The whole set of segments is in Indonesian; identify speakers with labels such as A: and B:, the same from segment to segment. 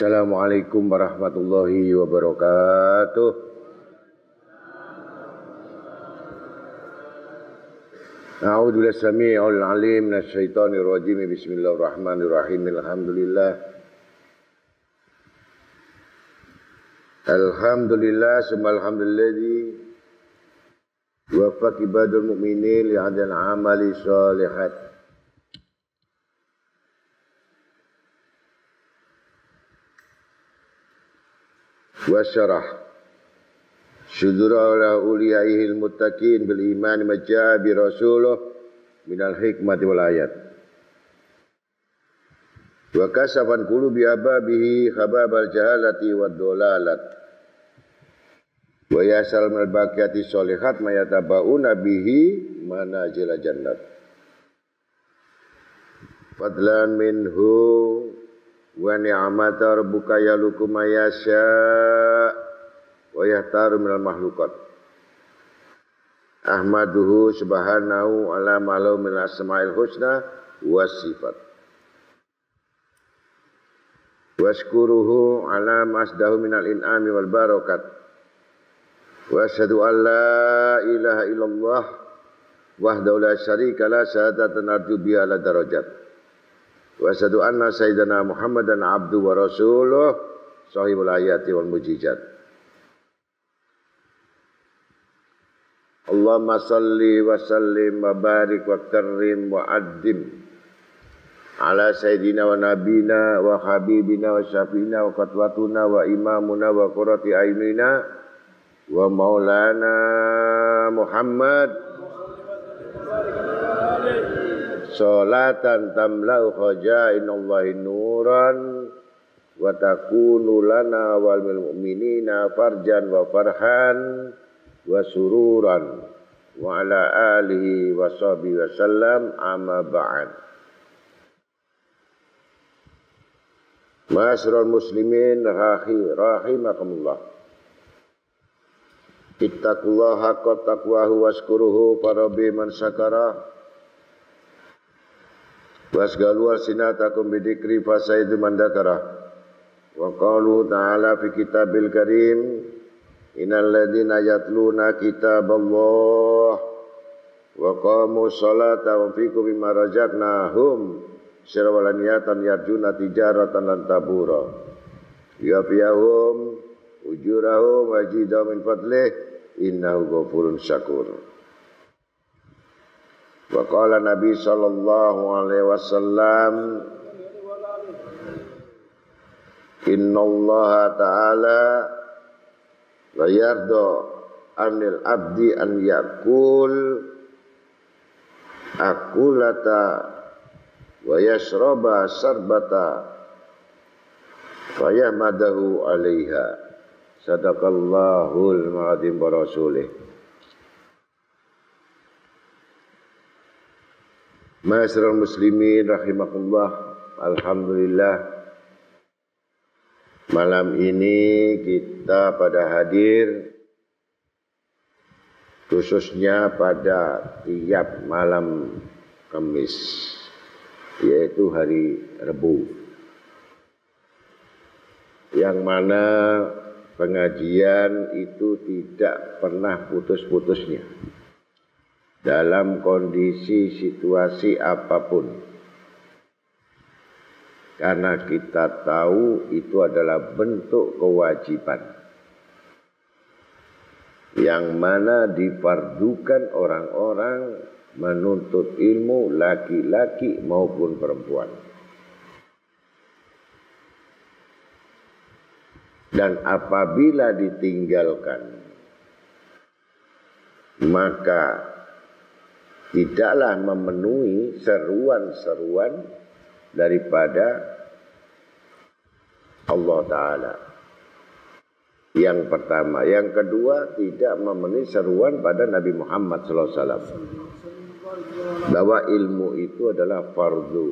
A: Assalamualaikum warahmatullahi wabarakatuh. A'udzu billahi samii'il 'aliim minasy syaithaanir rajiim. Bismillahirrahmanirrahim. Alhamdulillah summa alhamdulilladzi waffaqa ibadul mu'minin li'adil amali shalihat. Wa syarah syudura ala uliyaihil muttaqin bil iman majaa bi rasuluh minal hikmati wal ayat wa kasafan qulubi ababihi khababal jahalati wad dolalat wa yasal mal baqiyati sholihat mayatabauna bihi manazil jannat fadlan minhu wa ni'mata rabbuka yaluku mayasya wa yahtaru minal makhlukat ahmaduhu subhanahu ala malau min asma'il husna wa sifat washkuruhu ala masdahu minal in'ami wal barakat wa asyhadu an la ilaha illallah wahdahu la syarika la syahadatan arju biha la darajat wa asyhadu anna sayyidana Muhammadan abdu wa rasuluh sahibul ayati wal mujizat. Allahumma salli wa sallim wa barik wa karim wa addim ala sayyidina wa nabina wa habibina wa syafiina wa qatwatuna wa imamuna wa qurrati ayunina wa maulana Muhammad salatan tamla'u khajainallahi nuran wa takunu lana wal mu'minina farjan wa farhan wa sururan wa ala alihi wa sahbihi wa sallam amma ba'd. Ma'asyiral muslimin rahimakumullah. Ittaqullaha haqqa taqwahu washkuruhu farabi man syakara wasgalu alsinatakum bidikri fasaidu mandakara wa qalu ta'ala fi kitabil karim innal ladhina yatluna kitaballah wa qamu sholata wa fikum mimma razaqnahum sirwalaniyatan yarjuna tijaratan lan tabura yafiyahum ujurahum wajidahum min fadlih innahu ghafurun syakur. Wa qala Nabi sallallahu alaihi wasallam, innallaha ta'ala la yarda anil abdi an yakul akulata wa yashraba sarbata wa yahmadahu alaiha. Sadaqallahul ma'adim wa rasulih. Ma'asyiral muslimin rahimakumullah, alhamdulillah malam ini kita pada hadir khususnya pada tiap malam Kamis, yaitu hari Rebu, yang mana pengajian itu tidak pernah putus-putusnya dalam kondisi situasi apapun, karena kita tahu itu adalah bentuk kewajiban yang mana difardukan orang-orang menuntut ilmu, laki-laki maupun perempuan. Dan apabila ditinggalkan, maka tidaklah memenuhi seruan-seruan daripada Allah Ta'ala. Yang pertama. Yang kedua, tidak memenuhi seruan pada Nabi Muhammad SAW, bahwa ilmu itu adalah fardu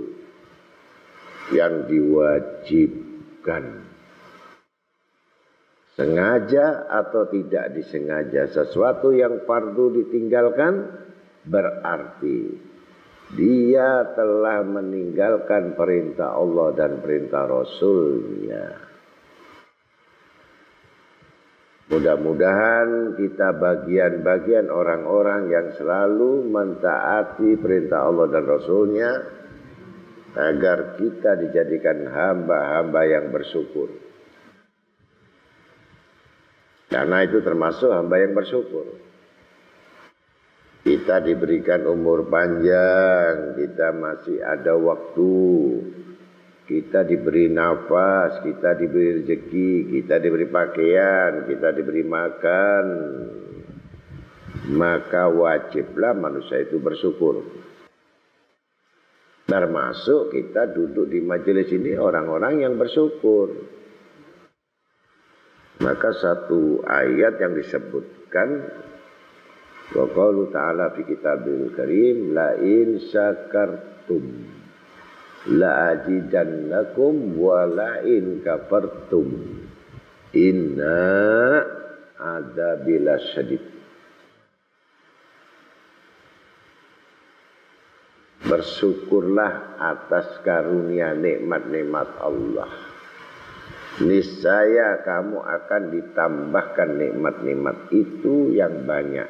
A: yang diwajibkan. Sengaja atau tidak disengaja, sesuatu yang fardu ditinggalkan berarti dia telah meninggalkan perintah Allah dan perintah Rasulnya. Mudah-mudahan kita bagian-bagian orang-orang yang selalu mentaati perintah Allah dan Rasulnya, agar kita dijadikan hamba-hamba yang bersyukur. Karena itu termasuk hamba yang bersyukur. Kita diberikan umur panjang, kita masih ada waktu, kita diberi nafas, kita diberi rezeki, kita diberi pakaian, kita diberi makan. Maka wajiblah manusia itu bersyukur. Termasuk kita duduk di majelis ini orang-orang yang bersyukur. Maka satu ayat yang disebutkan, wa qaulu ta'ala fi kitabil karim, la in syakartum la azidannakum wa la in kafartum inna adzabi lasyadid. Bersyukurlah atas karunia nikmat-nikmat Allah, niscaya kamu akan ditambahkan nikmat-nikmat itu yang banyak.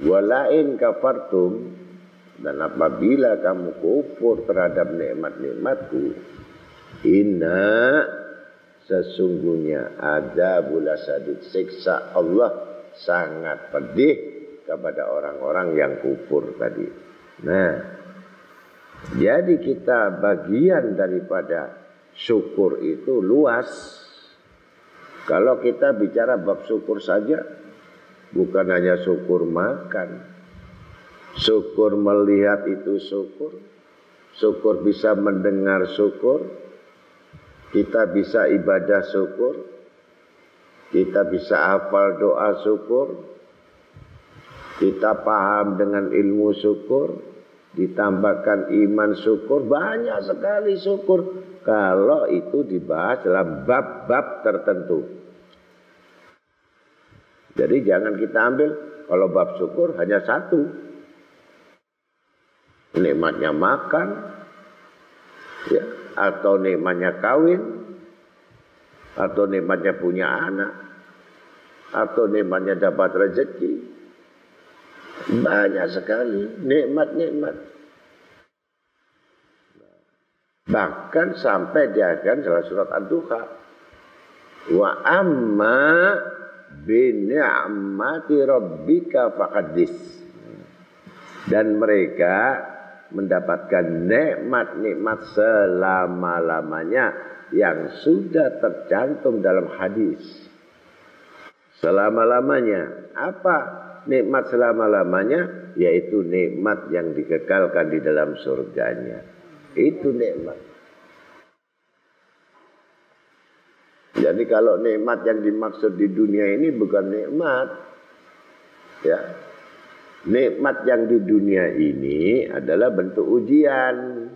A: Walain kafartum, dan apabila kamu kufur terhadap nikmat-nikmatku, inna, sesungguhnya adzabul asyadid, siksa Allah sangat pedih kepada orang-orang yang kufur tadi. Nah, jadi kita bagian daripada syukur itu luas. Kalau kita bicara bab syukur saja, bukan hanya syukur makan, syukur melihat itu syukur, syukur bisa mendengar syukur, kita bisa ibadah syukur, kita bisa hafal doa syukur, kita paham dengan ilmu syukur, ditambahkan iman syukur, banyak sekali syukur kalau itu dibahas dalam bab-bab tertentu. Jadi jangan kita ambil kalau bab syukur hanya satu, nikmatnya makan, ya, atau nikmatnya kawin, atau nikmatnya punya anak, atau nikmatnya dapat rezeki. Banyak sekali nikmat-nikmat. Bahkan sampai diajarkan dalam surat Ad-Duha, wa amma bi ni'mati rabbika faqaddis. Dan mereka mendapatkan nikmat-nikmat selama-lamanya yang sudah tercantum dalam hadis. Selama-lamanya. Apa nikmat selama-lamanya? Yaitu nikmat yang dikekalkan di dalam surganya. Itu nikmat. Jadi kalau nikmat yang dimaksud di dunia ini bukan nikmat. Ya. Nikmat yang di dunia ini adalah bentuk ujian.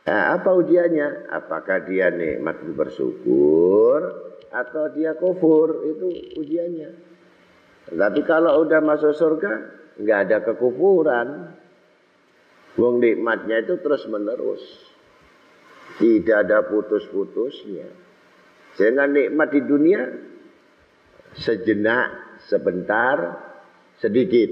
A: Nah, apa ujiannya? Apakah dia nikmat bersyukur atau dia kufur? Itu ujiannya. Tapi kalau udah masuk surga, nggak ada kekufuran. Wong nikmatnya itu terus menerus, tidak ada putus-putusnya. Sehingga nikmat di dunia sejenak, sebentar, sedikit.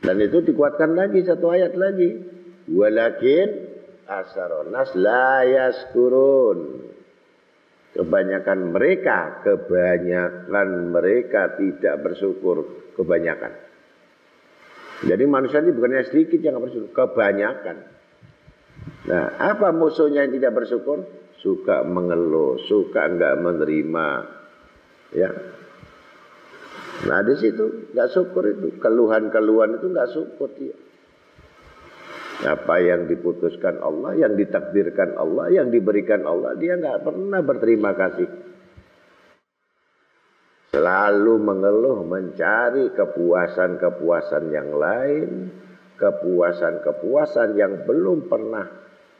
A: Dan itu dikuatkan lagi satu ayat lagi. Walakin asaronas la yaskurun. Kebanyakan mereka tidak bersyukur. Kebanyakan. Jadi manusia ini bukannya sedikit yang bersyukur, kebanyakan. Nah, apa musuhnya yang tidak bersyukur? Suka mengeluh, suka enggak menerima. Ya. Nah di situ nggak syukur itu, keluhan-keluhan itu nggak syukur dia. Apa yang diputuskan Allah, yang ditakdirkan Allah, yang diberikan Allah, dia nggak pernah berterima kasih. Selalu mengeluh, mencari kepuasan-kepuasan yang lain, kepuasan-kepuasan yang belum pernah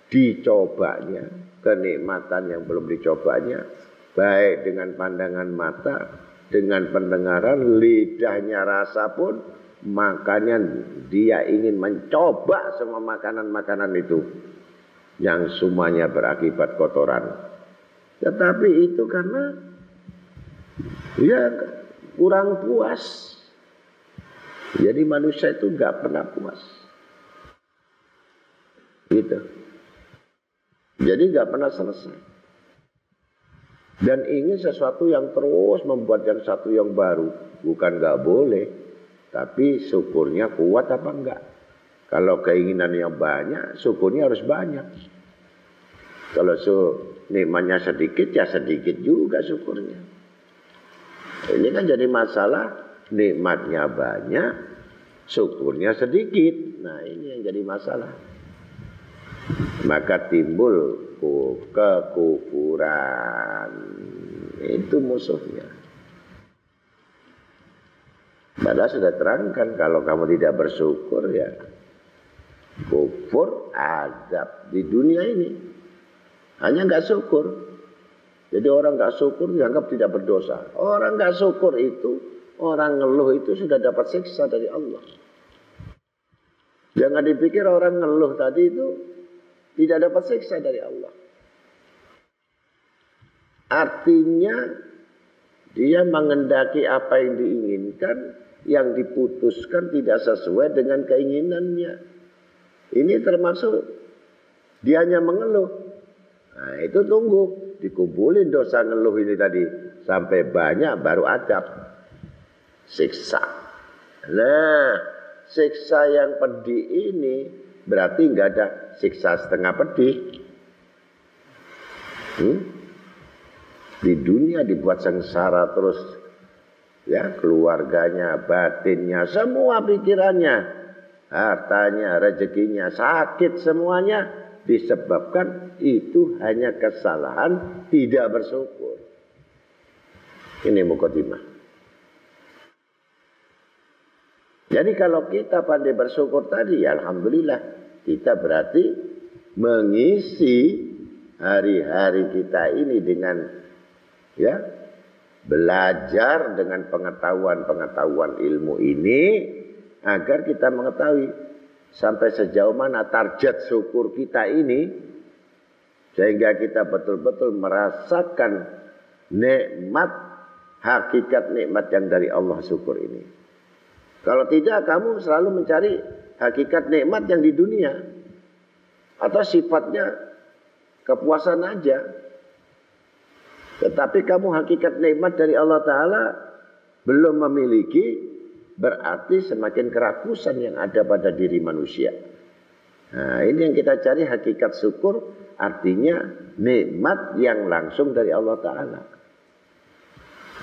A: dicobanya, kenikmatan yang belum dicobanya. Baik dengan pandangan mata, dengan pendengaran, lidahnya rasa pun, makanya dia ingin mencoba semua makanan-makanan itu. Yang semuanya berakibat kotoran. Tetapi itu karena dia kurang puas. Jadi manusia itu gak pernah puas. Gitu. Jadi gak pernah selesai. Dan ingin sesuatu yang terus membuat yang satu yang baru. Bukan gak boleh. Tapi syukurnya kuat apa enggak. Kalau keinginan yang banyak, syukurnya harus banyak. Kalau nikmatnya sedikit, ya sedikit juga syukurnya. Ini kan jadi masalah. Nikmatnya banyak, syukurnya sedikit. Nah ini yang jadi masalah. Maka timbul kekufuran. Itu musuhnya. Padahal sudah terangkan kalau kamu tidak bersyukur ya kufur azab di dunia ini. Hanya nggak syukur. Jadi orang nggak syukur dianggap tidak berdosa. Orang nggak syukur itu, orang ngeluh itu sudah dapat siksa dari Allah. Jangan dipikir orang ngeluh tadi itu tidak dapat siksa dari Allah. Artinya dia mengendaki apa yang diinginkan, yang diputuskan tidak sesuai dengan keinginannya. Ini termasuk dia hanya mengeluh. Nah itu tunggu, dikumpulin dosa ngeluh ini tadi sampai banyak baru adab, siksa. Nah siksa yang pedih ini berarti nggak ada siksa setengah pedih. Di dunia dibuat sengsara terus, ya keluarganya, batinnya, semua pikirannya, hartanya, rezekinya, sakit semuanya disebabkan itu hanya kesalahan tidak bersyukur. Ini mukadimah. Jadi kalau kita pandai bersyukur tadi, ya alhamdulillah kita berarti mengisi hari-hari kita ini dengan ya belajar dengan pengetahuan ilmu ini agar kita mengetahui sampai sejauh mana target syukur kita ini sehingga kita betul-betul merasakan nikmat, hakikat nikmat yang dari Allah syukur ini. Kalau tidak kamu selalu mencari hakikat nikmat yang di dunia atau sifatnya kepuasan aja. Tetapi kamu hakikat nikmat dari Allah Ta'ala Belum memiliki berarti semakin kerakusan yang ada pada diri manusia. Nah, ini yang kita cari hakikat syukur, artinya nikmat yang langsung dari Allah Ta'ala.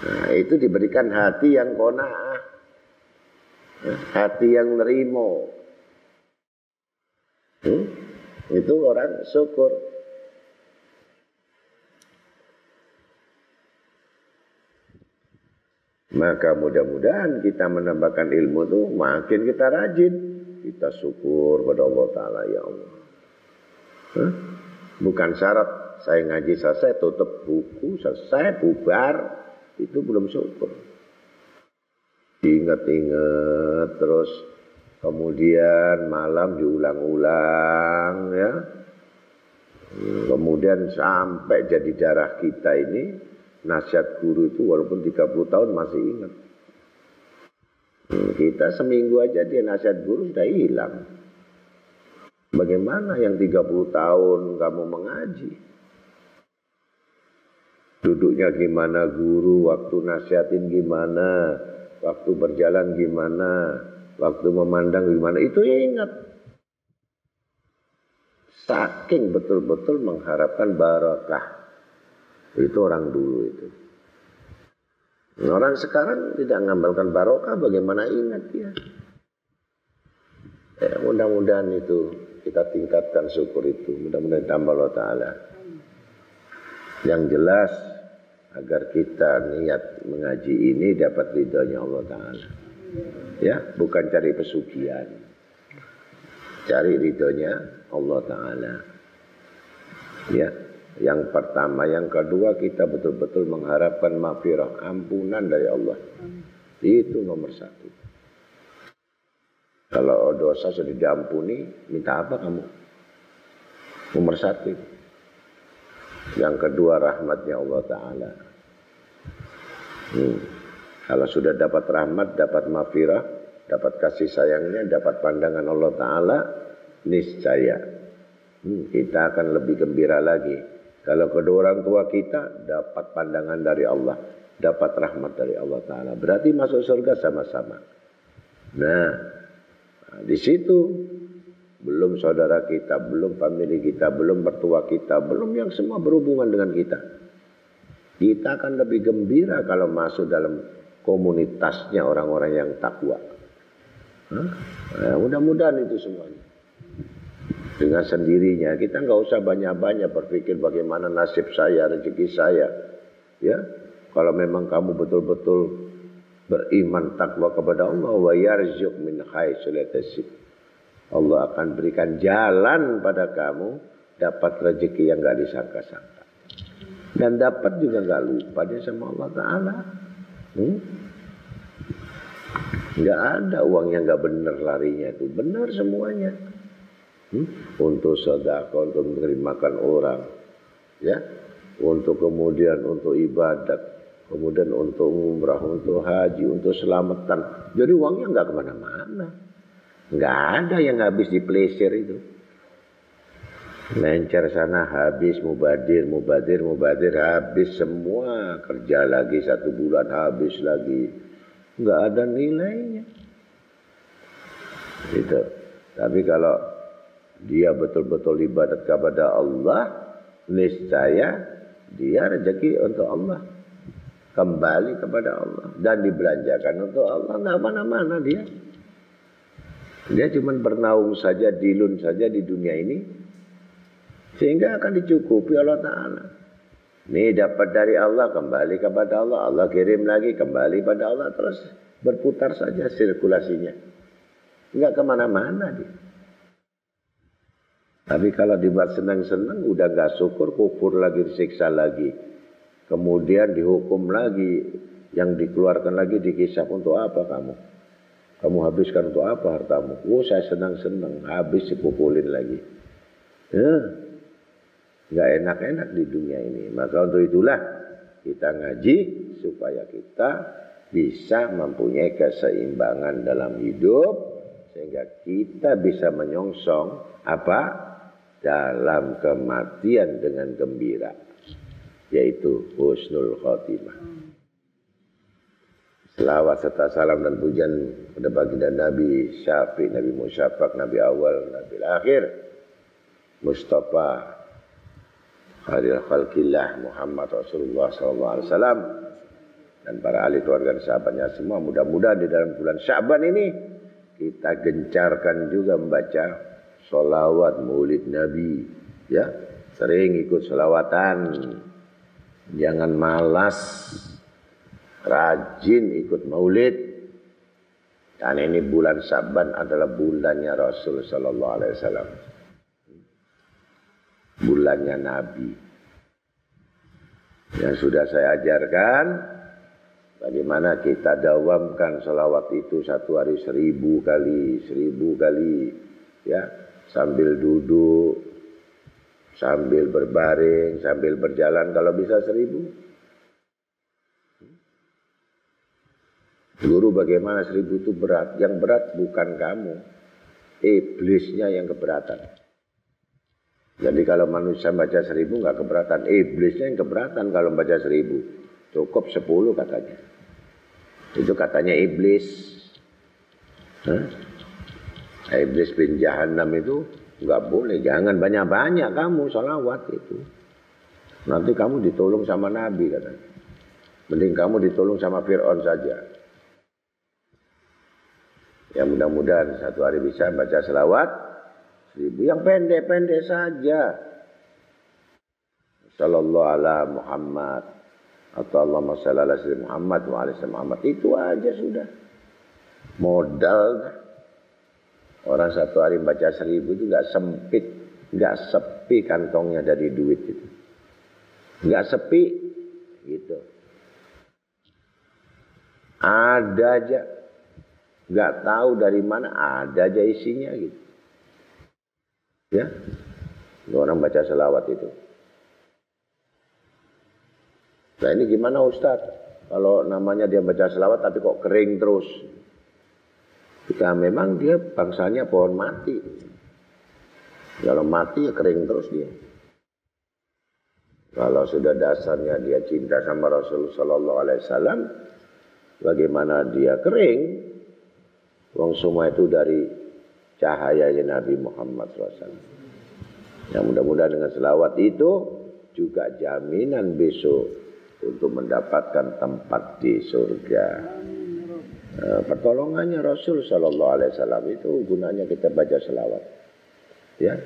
A: Nah, itu diberikan hati yang qanaah, hati yang nerimo. Itu orang syukur. Maka mudah-mudahan kita menambahkan ilmu itu makin kita rajin. Kita syukur pada Allah Ta'ala, ya Allah. Bukan syarat saya ngaji selesai, tutup buku, selesai, bubar. Itu belum syukur. Ingat-ingat terus. Kemudian malam diulang-ulang, ya. Kemudian sampai jadi darah kita ini, nasihat guru itu walaupun 30 tahun masih ingat. Kita seminggu aja dia nasihat guru sudah hilang. Bagaimana yang 30 tahun kamu mengaji? Duduknya gimana guru, waktu nasihatin gimana, waktu berjalan gimana, waktu memandang gimana, itu ingat. Saking betul-betul mengharapkan barakah. Itu orang dulu itu. Orang sekarang tidak mengamalkan barokah, bagaimana ingat dia? Ya, mudah-mudahan itu kita tingkatkan syukur itu. Mudah-mudahan tambah Allah Ta'ala. Yang jelas agar kita niat mengaji ini dapat ridhonya Allah Ta'ala. Ya, bukan cari pesugihan. Cari ridhonya Allah Ta'ala. Ya. Yang pertama, yang kedua kita betul-betul mengharapkan maghfirah, ampunan dari Allah. Itu nomor satu. Kalau dosa sudah diampuni, minta apa kamu? Nomor satu. Yang kedua rahmatnya Allah Ta'ala. Kalau sudah dapat rahmat, dapat maghfirah, dapat kasih sayangnya, dapat pandangan Allah Ta'ala, niscaya kita akan lebih gembira lagi. Kalau kedua orang tua kita dapat pandangan dari Allah, dapat rahmat dari Allah Ta'ala, berarti masuk surga sama-sama. Nah, di situ belum saudara kita, belum famili kita, belum mertua kita, belum yang semua berhubungan dengan kita. Kita akan lebih gembira kalau masuk dalam komunitasnya orang-orang yang takwa. Nah, mudah-mudahan itu semuanya. Dengan sendirinya kita nggak usah banyak-banyak berpikir bagaimana nasib saya, rezeki saya. Ya, kalau memang kamu betul-betul beriman takwa kepada Allah, wa yarzuq min haitsu la tasib. Allah akan berikan jalan pada kamu dapat rezeki yang nggak disangka-sangka. Dan dapat juga nggak lupa dia sama Allah Ta'ala. Nggak ada uang yang nggak benar larinya itu, benar semuanya. Untuk sedekah, untuk menerimakan orang, ya, untuk kemudian untuk ibadat, kemudian untuk umrah, untuk haji, untuk selamatan. Jadi uangnya nggak kemana-mana, nggak ada yang habis di plesir itu. Lencer sana habis, mubadir habis semua, kerja lagi 1 bulan habis lagi, nggak ada nilainya. Gitu. Tapi kalau dia betul-betul ibadat kepada Allah, niscaya dia rezeki untuk Allah, kembali kepada Allah dan dibelanjakan untuk Allah. Nggak mana-mana dia. Dia cuma bernaung saja, dilun saja di dunia ini, sehingga akan dicukupi Allah Ta'ala. Ini dapat dari Allah, kembali kepada Allah, Allah kirim lagi, kembali pada Allah, terus berputar saja sirkulasinya. Nggak kemana-mana dia. Tapi kalau dibuat senang-senang, udah gak syukur, kufur lagi, disiksa lagi. Kemudian dihukum lagi, yang dikeluarkan lagi dikisah untuk apa kamu? Kamu habiskan untuk apa hartamu? Oh, saya senang-senang, habis dipukulin lagi. Gak enak-enak di dunia ini. Maka untuk itulah kita ngaji supaya kita bisa mempunyai keseimbangan dalam hidup, sehingga kita bisa menyongsong apa? Dalam kematian dengan gembira, yaitu husnul khotimah. Selawat serta salam dan pujian pada baginda Nabi Syafi, Nabi Musyafaq, Nabi awal, Nabi akhir, Mustafa Khairul Khalqillah Muhammad Rasulullah SAW dan para ahli keluarga dan sahabatnya semua. Mudah-mudahan di dalam bulan Sya'ban ini kita gencarkan juga membaca sholawat maulid Nabi, ya, sering ikut sholawatan, jangan malas, rajin ikut maulid. Karena ini bulan Sya'ban adalah bulannya Rasul Sallallahu Alaihi Wasallam, bulannya Nabi. Yang sudah saya ajarkan, bagaimana kita dawamkan sholawat itu satu hari 1000 kali, ya, sambil duduk, sambil berbaring, sambil berjalan, kalau bisa 1000. Guru bagaimana 1000 itu berat? Yang berat bukan kamu, iblisnya yang keberatan. Jadi kalau manusia baca 1000 nggak keberatan, iblisnya yang keberatan kalau baca 1000. Cukup 10 katanya. Itu katanya iblis. Iblis bin Jahannam itu nggak boleh. Jangan banyak-banyak kamu sholawat itu. Nanti kamu ditolong sama Nabi katanya. Mending kamu ditolong sama Fir'aun saja. Ya mudah-mudahan satu hari bisa baca selawat 1000 yang pendek-pendek saja. Sallallahu ala Muhammad atau Allahumma shalli ala sayyidina Muhammad wa ala sayyidina Muhammad, itu aja sudah. Modal. Orang satu hari baca 1000 itu enggak sempit, enggak sepi kantongnya dari duit itu. Enggak sepi gitu. Ada aja. Nggak tahu dari mana, ada aja isinya gitu. Ya, orang baca selawat itu. Nah ini gimana Ustadz? Kalau namanya dia baca selawat tapi kok kering terus? Kita memang dia bangsanya pohon mati. Kalau mati ya kering terus dia. Kalau sudah dasarnya dia cinta sama Rasulullah Sallallahu Alaihi Wasallam, bagaimana dia kering? Wong semua itu dari cahayanya Nabi Muhammad SAW. Yang mudah-mudahan dengan selawat itu juga jaminan besok untuk mendapatkan tempat di surga. Pertolongannya Rasul Sallallahu Alaihi Wasallam itu gunanya kita baca selawat. Ya,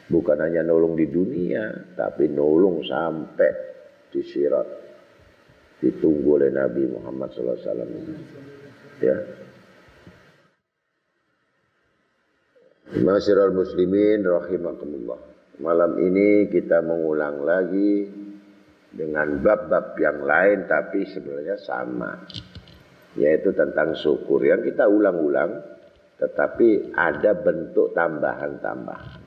A: bukan hanya nolong di dunia, tapi nolong sampai di sirat. Ditunggu oleh Nabi Muhammad SAW. Ya. Ma'asyiral muslimin rahimakumullah. Malam ini kita mengulang lagi dengan bab-bab yang lain tapi sebenarnya sama, yaitu tentang syukur yang kita ulang-ulang tetapi ada bentuk tambahan-tambahan.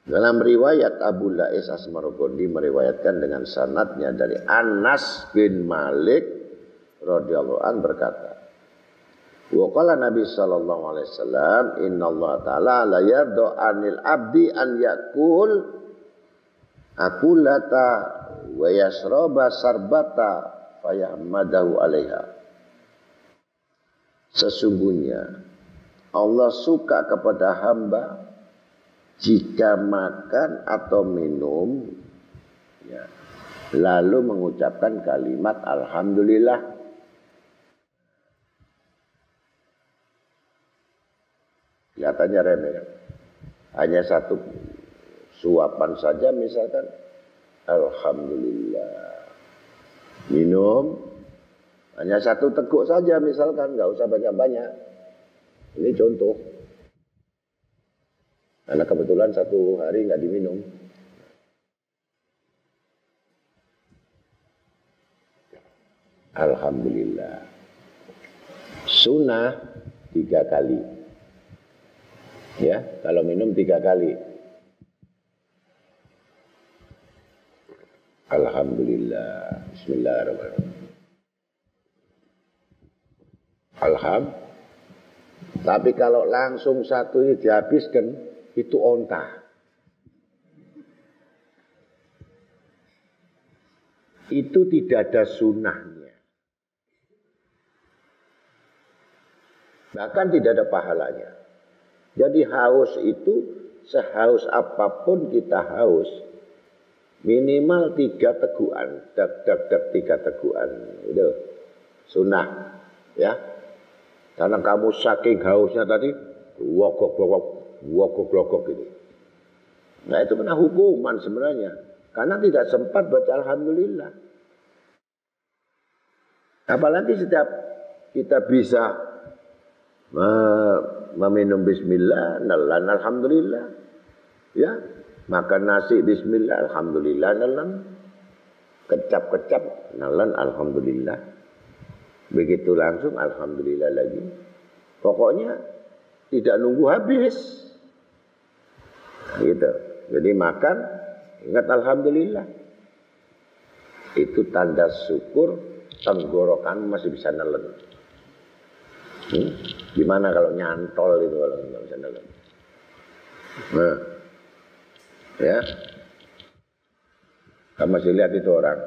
A: Dalam riwayat Abu Lais Asmarogondi meriwayatkan dengan sanadnya dari Anas bin Malik radhiyallahu an berkata, wa qala Nabi sallallahu alaihi wasallam, innallaha ta'ala la yarda 'anil 'abdi an yakul akulata wa yasraba sarbata fayahmadahu 'alaiha. Sesungguhnya Allah suka kepada hamba jika makan atau minum, ya, lalu mengucapkan kalimat alhamdulillah. Kelihatannya remeh kan? Hanya satu suapan saja misalkan alhamdulillah. Minum hanya satu teguk saja misalkan, nggak usah banyak-banyak. Ini contoh. Karena kebetulan satu hari nggak diminum. Alhamdulillah. Sunnah 3 kali. Ya, kalau minum 3 kali. Alhamdulillah. Bismillahirrahmanirrahim. Tapi kalau langsung satu ini dihabiskan, itu onta. itu tidak ada sunnahnya. Bahkan tidak ada pahalanya. Jadi haus itu sehaus apapun kita haus, minimal 3 tegukan, dak 3 tegukan. Itu sunnah, ya. Karena kamu saking hausnya tadi, wogok gitu. Nah itu kena hukuman sebenarnya. Karena tidak sempat baca alhamdulillah. Apalagi setiap kita bisa meminum bismillah, nelan alhamdulillah. Ya, makan nasi bismillah, alhamdulillah, nelan. Kecap-kecap, nelan alhamdulillah. Begitu langsung alhamdulillah lagi. Pokoknya tidak nunggu habis. Gitu. Jadi makan, ingat alhamdulillah. Itu tanda syukur tenggorokan masih bisa nelen. Gimana kalau nyantol itu kalau nggak bisa nelen? Nah, ya, kamu masih lihat itu orang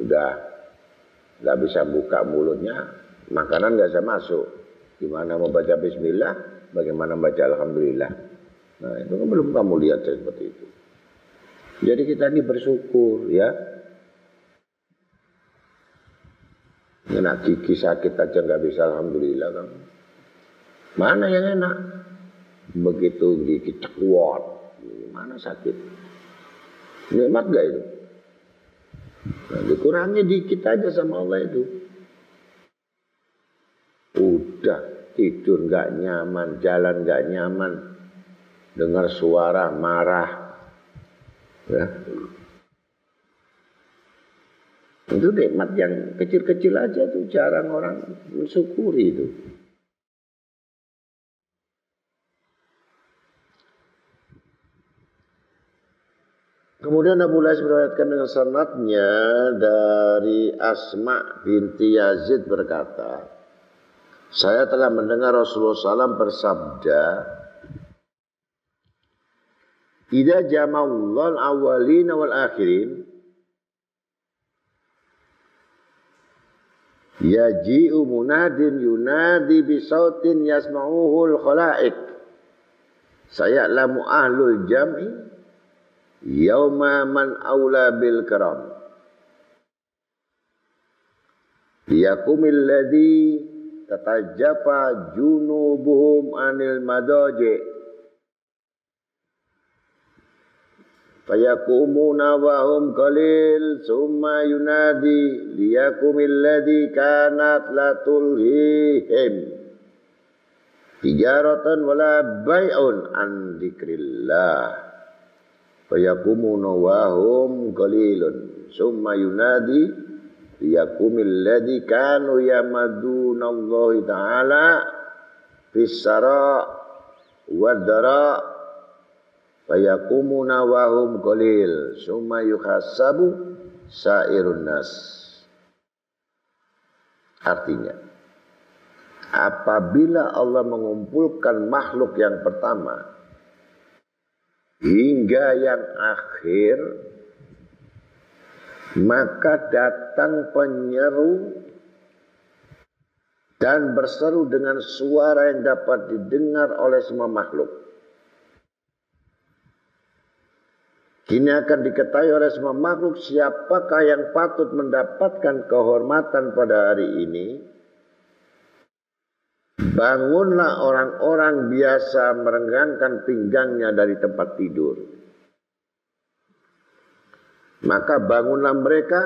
A: udah nggak bisa buka mulutnya, makanan nggak bisa masuk. Gimana mau baca bismillah, bagaimana baca alhamdulillah? Nah itu kan belum kamu lihat seperti itu. Jadi kita ini bersyukur ya. Enak gigi sakit aja nggak bisa alhamdulillah kamu. Mana yang enak? Begitu gigi cekuat, mana sakit? Nikmat gak itu? Nah, dikurangi dikit aja sama Allah itu. Udah tidur nggak nyaman, jalan nggak nyaman, dengar suara marah, ya. Itu nikmat yang kecil-kecil aja tuh jarang orang mensyukuri itu. Kemudian Abu Lais meriwayatkan dengan sanadnya dari Asma binti Yazid berkata, saya telah mendengar Rasulullah SAW bersabda, "Idza jama'allahu al-awwalina wal akhirin, yaji'u munadin yunadi bisautin yasma'uhu al-khala'iq. Saya'lamu ahlul jam'i yauma man aula bil karam. Yakumil ladzi tatajafa junubuhum anil madaji. Fayakumuna wa hum qalil summa yunadi liyakumil ladzi kanat la tulhihim tijaratan wala bai'un an dzikrillah. Fayakumuna wa hum qalilun summa yunadi liyakumil ladzi kanu yamadunallahi ta'ala fis-sara wad-dara. Fayakumuna wa hum qalil summa yuhasabu sairun nas." Artinya, apabila Allah mengumpulkan makhluk yang pertama hingga yang akhir, maka datang penyeru dan berseru dengan suara yang dapat didengar oleh semua makhluk. Kini akan diketahui oleh semua makhluk siapakah yang patut mendapatkan kehormatan pada hari ini. Bangunlah orang-orang biasa merenggangkan pinggangnya dari tempat tidur. Maka bangunlah mereka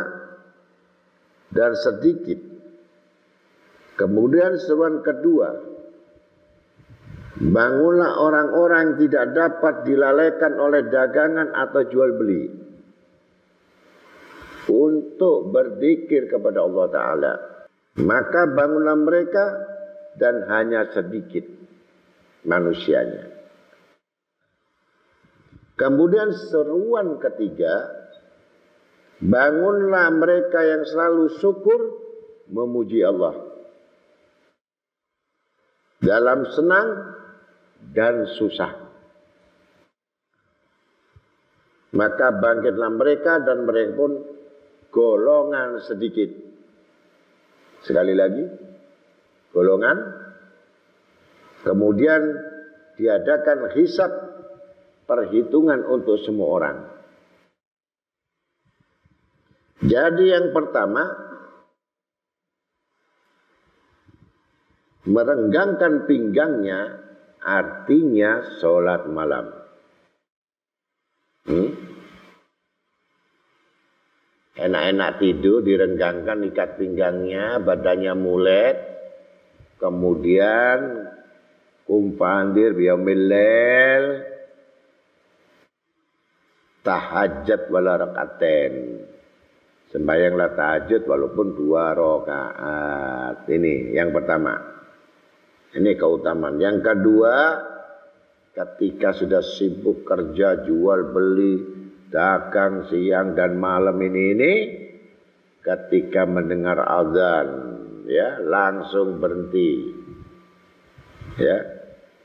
A: dan sedikit. Kemudian seruan kedua, bangunlah orang-orang yang tidak dapat dilalaikan oleh dagangan atau jual beli untuk berzikir kepada Allah Ta'ala. Maka bangunlah mereka dan hanya sedikit manusianya. Kemudian seruan ketiga, bangunlah mereka yang selalu syukur memuji Allah dalam senang dan susah. Maka bangkitlah mereka dan mereka pun golongan sedikit. Sekali lagi, golongan. Kemudian diadakan hisab, perhitungan untuk semua orang. Jadi yang pertama, merenggangkan pinggangnya artinya sholat malam. Enak-enak tidur, direnggangkan, ikat pinggangnya, badannya mulet, kemudian kumpandir biyaumil lail, tahajud wala rakaten, sembahyanglah tahajud walaupun 2 rakaat. Ini yang pertama, ini keutamaan. Yang kedua, ketika sudah sibuk kerja, jual beli, dagang siang dan malam ini, ketika mendengar azan, ya langsung berhenti. Ya,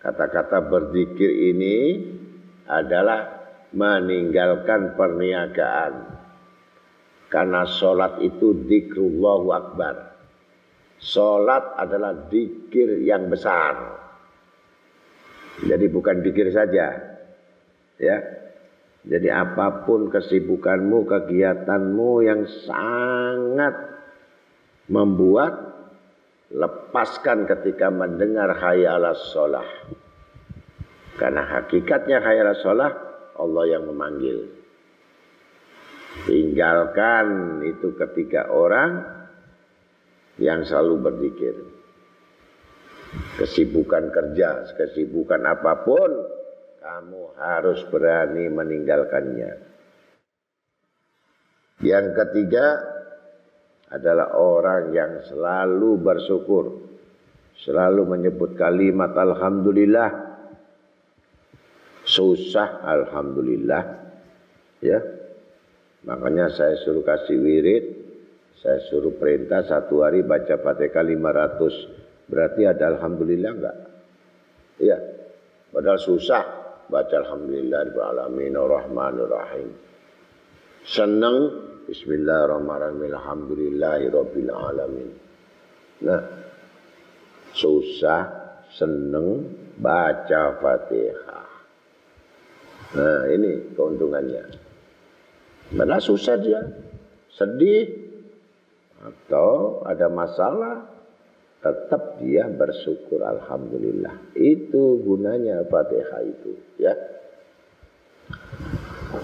A: kata-kata berzikir ini adalah meninggalkan perniagaan. Karena sholat itu dzikrullahu akbar. Sholat adalah zikir yang besar. Jadi bukan zikir saja. Ya. Jadi apapun kesibukanmu, kegiatanmu yang sangat membuat, lepaskan ketika mendengar hayya 'alas shalah. Karena hakikatnya hayya 'alas shalah Allah yang memanggil. Tinggalkan itu ketika orang yang selalu berzikir. Kesibukan kerja, kesibukan apapun, kamu harus berani meninggalkannya. Yang ketiga adalah orang yang selalu bersyukur, selalu menyebut kalimat alhamdulillah. Susah alhamdulillah, ya. Makanya saya suruh kasih wirid, saya suruh perintah 1 hari baca Fatihah 500. Berarti ada alhamdulillah enggak? Iya. Padahal susah baca alhamdulillahirabbil alamin arrahmanir rahim. Senang bismillahirrahmanirrahim alhamdulillahirabbil alamin. Nah, susah senang baca Fatihah. Nah, ini keuntungannya. Padahal susah dia, sedih atau ada masalah, tetap dia bersyukur alhamdulillah. Itu gunanya Fatihah itu, ya.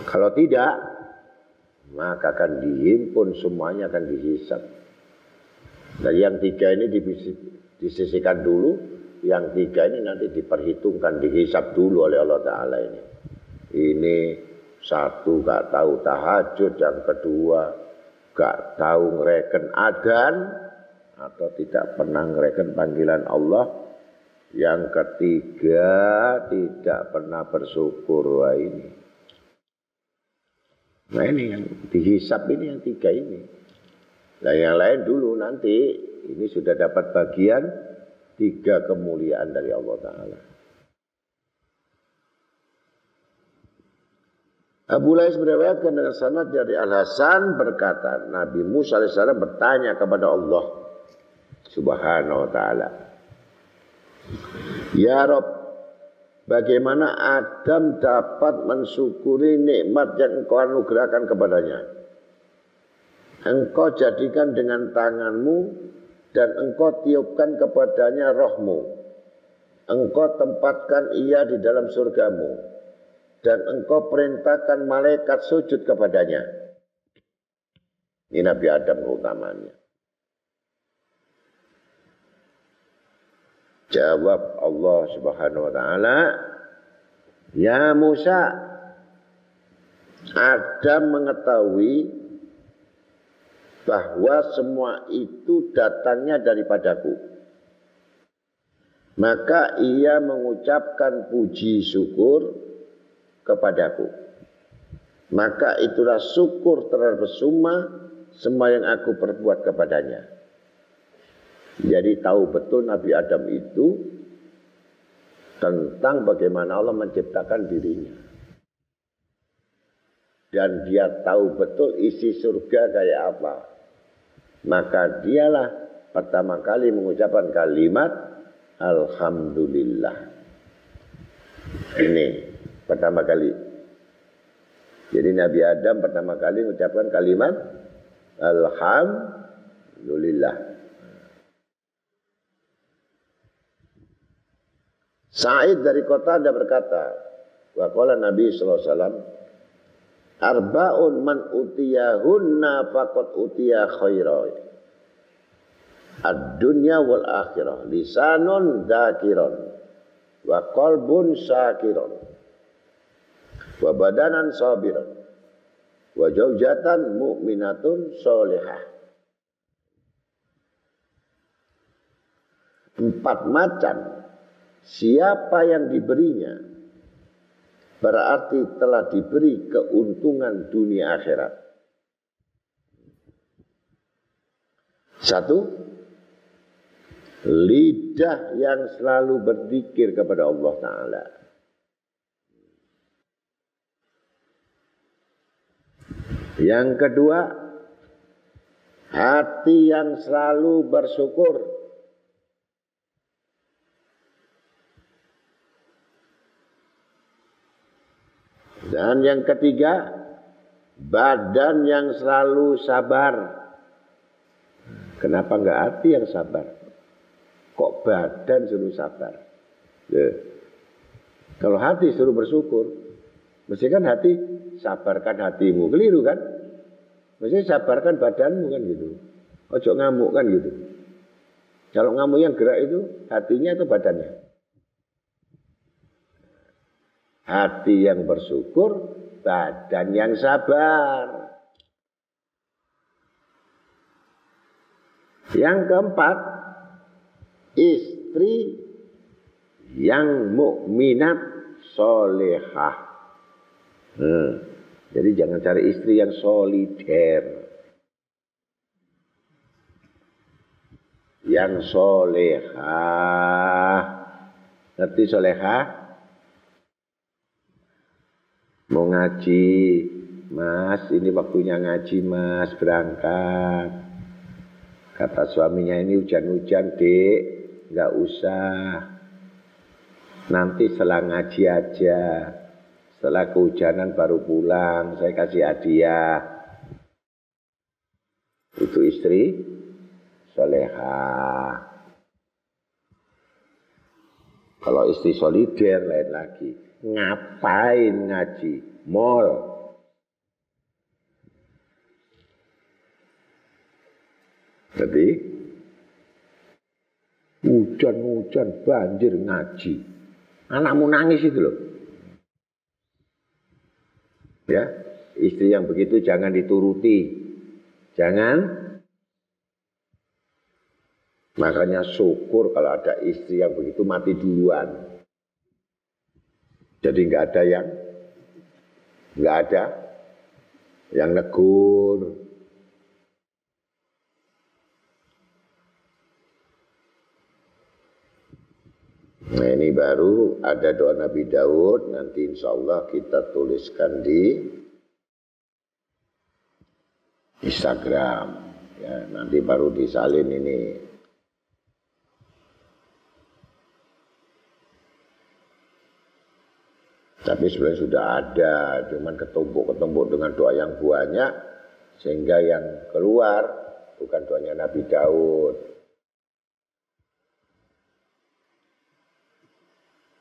A: Kalau tidak, maka akan dihimpun semuanya, akan dihisab. Dan yang 3 ini disisihkan dulu, yang 3 ini nanti diperhitungkan, dihisab dulu oleh Allah Ta'ala ini. Ini 1 gak tahu tahajud, yang kedua gak tahu ngereken adzan atau tidak pernah ngereken panggilan Allah, yang ketiga tidak pernah bersyukur. Wah ini. Nah ini yang dihisab, ini yang 3 ini. Nah yang lain dulu nanti ini sudah dapat bagian 3 kemuliaan dari Allah Ta'ala. Abu Lais meriwayatkan dengan sanad dari Al-Hasan berkata, Nabi Musa AS bertanya kepada Allah Subhanahu wa ta'ala, ya Rabb, bagaimana Adam dapat mensyukuri nikmat yang engkau anugerahkan kepadanya? Engkau jadikan dengan tanganmu dan engkau tiupkan kepadanya rohmu. Engkau tempatkan ia di dalam surgamu. Dan engkau perintahkan malaikat sujud kepadanya. Ini Nabi Adam keutamanya. Jawab Allah Subhanahu wa ta'ala, ya Musa, Adam mengetahui bahwa semua itu datangnya daripadaku. Maka ia mengucapkan puji syukur kepadaku. Maka itulah syukur terhadap semua yang aku perbuat kepadanya. Jadi tahu betul Nabi Adam itu tentang bagaimana Allah menciptakan dirinya. dan dia tahu betul isi surga kayak apa, maka dialah pertama kali mengucapkan kalimat Alhamdulillah. Ini pertama kali. Jadi Nabi Adam pertama kali mengucapkan kalimat Alhamdulillah. Sa'id dari kota ada berkata, wa qala Nabi sallallahu alaihi wasallam, arba'un man utiyahunna faqad utiya khairan. Ad-dunya wal akhirah, lisanun dzakiron wa qalbun syakiron wa badanan sabiron wa zaujatan mu'minatun sholihah. 4 macam siapa yang diberinya berarti telah diberi keuntungan dunia akhirat. 1, lidah yang selalu berzikir kepada Allah Ta'ala. Yang kedua, hati yang selalu bersyukur. Dan yang ketiga, badan yang selalu sabar. Kenapa enggak hati yang sabar? Kok badan suruh sabar? Kalau hati suruh bersyukur, mesti kan hati sabarkan hatimu. Keliru kan? Mesti sabarkan badanmu kan gitu. Ojo ngamuk kan gitu. Kalau ngamuk yang gerak itu hatinya atau badannya? Hati yang bersyukur, badan yang sabar. Yang keempat, istri yang mukminat solehah. Jadi jangan cari istri yang solider, yang solehah. Ngerti solehah? Mau ngaji, Mas, ini waktunya ngaji, Mas, berangkat. Kata suaminya, ini hujan-hujan, Dek, nggak usah. Nanti setelah ngaji aja. Setelah kehujanan baru pulang, saya kasih hadiah. Itu istri solehah. Kalau istri solider lain lagi. Ngapain ngaji? Mall. Jadi hujan-hujan banjir ngaji. Anakmu nangis itu loh. Ya, istri yang begitu jangan dituruti. Jangan. Makanya syukur kalau ada istri yang begitu mati duluan. Jadi nggak ada yang negur. Nah ini baru ada doa Nabi Daud, nanti insya Allah kita tuliskan di Instagram. Ya, nanti baru disalin ini. Tapi sebenarnya sudah ada, cuman ketumpuk-ketumpuk dengan doa yang banyak, sehingga yang keluar bukan doanya Nabi Daud.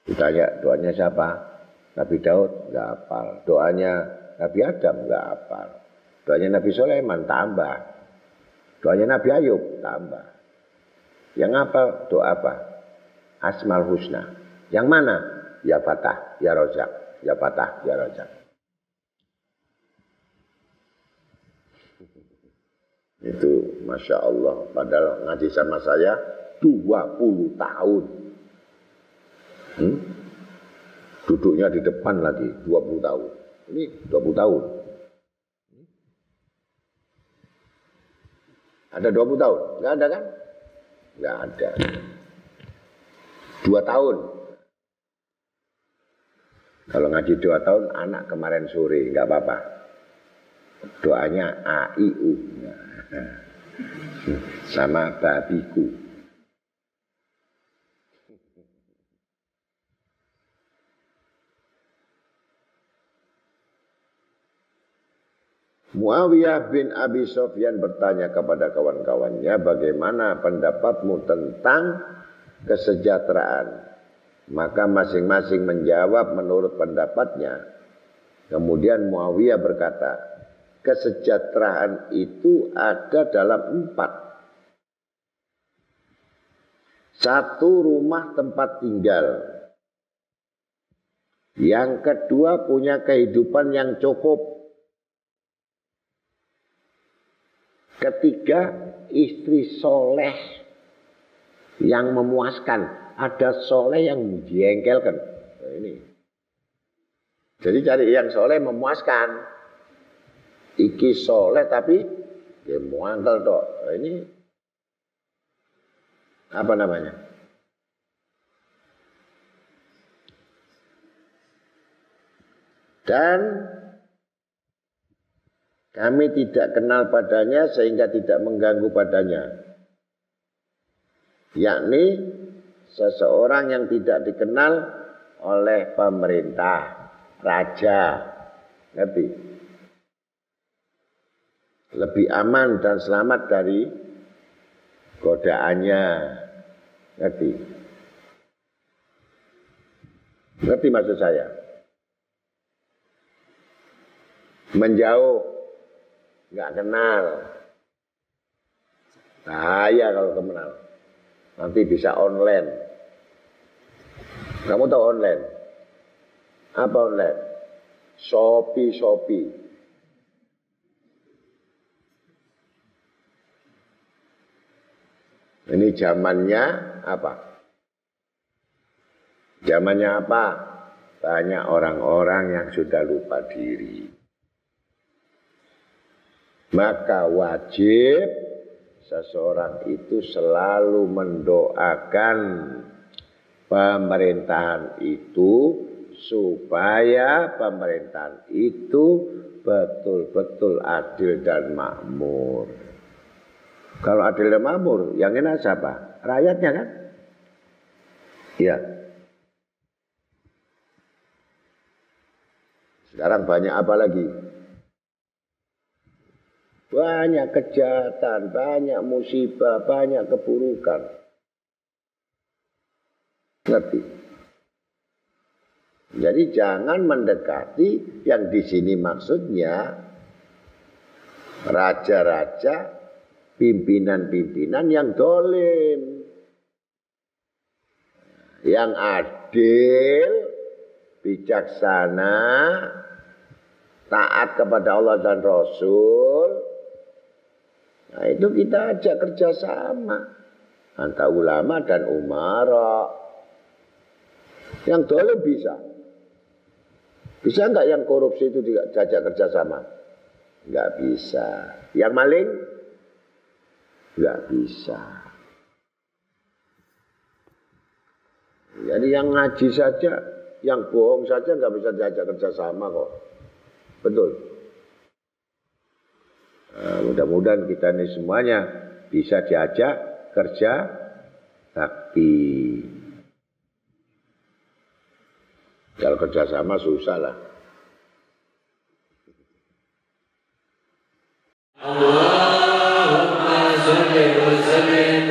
A: Ditanya doanya siapa? Nabi Daud nggak hafal. Doanya Nabi Adam nggak hafal. Doanya Nabi Sulaiman tambah. Doanya Nabi Ayub tambah. Yang hafal doa apa? Asmaul Husna. Yang mana? Ya Fatah, ya Razak, ya Fatah, ya Razak. Itu Masya Allah. Padahal ngaji sama saya 20 tahun. Duduknya di depan lagi 20 tahun. Ini 20 tahun. Ada 20 tahun? Enggak ada kan? Enggak ada. 2 tahun. Kalau ngaji 2 tahun, anak kemarin sore, enggak apa-apa. Doanya AIU. Sama babiku. Muawiyah bin Abi Sufyan bertanya kepada kawan-kawannya, bagaimana pendapatmu tentang kesejahteraan? Maka masing-masing menjawab menurut pendapatnya. Kemudian Muawiyah berkata, kesejahteraan itu ada dalam 4. 1, rumah tempat tinggal. Yang kedua, punya kehidupan yang cukup. Ketiga, istri soleh yang memuaskan. Ada soleh yang menjengkelkan. Nah, ini. Jadi cari yang soleh memuaskan. Iki soleh tapi dia muangkel toh. Nah, ini apa namanya? Dan kami tidak kenal padanya sehingga tidak mengganggu padanya. Yakni seseorang yang tidak dikenal oleh pemerintah, raja. Ngerti? Lebih aman dan selamat dari godaannya. Ngerti? Ngerti maksud saya? Menjauh. Nggak kenal, bahaya kalau kenal. Nanti bisa online. Kamu tahu online? Apa online? Shopee. Ini zamannya apa? Zamannya apa? Banyak orang-orang yang sudah lupa diri. Maka wajib seseorang itu selalu mendoakan pemerintahan itu supaya pemerintahan itu betul-betul adil dan makmur. Kalau adil dan makmur, yang enak siapa? Rakyatnya kan? Iya. Sekarang banyak apa lagi? Banyak kejahatan, banyak musibah, banyak keburukan. Ngerti? Jadi jangan mendekati yang di sini maksudnya raja-raja, pimpinan-pimpinan yang dolim, yang adil, bijaksana, taat kepada Allah dan Rasul. Nah itu kita ajak kerjasama antara ulama dan umara. Yang dolim bisa. Bisa enggak yang korupsi itu diajak kerjasama? Enggak bisa. Yang maling? Enggak bisa. Jadi yang ngaji saja, yang bohong saja enggak bisa diajak kerjasama kok. Betul. Nah, mudah-mudahan kita ini semuanya bisa diajak kerja bakti. Kalau kerjasama susah lah. Allahumma salli wa sallim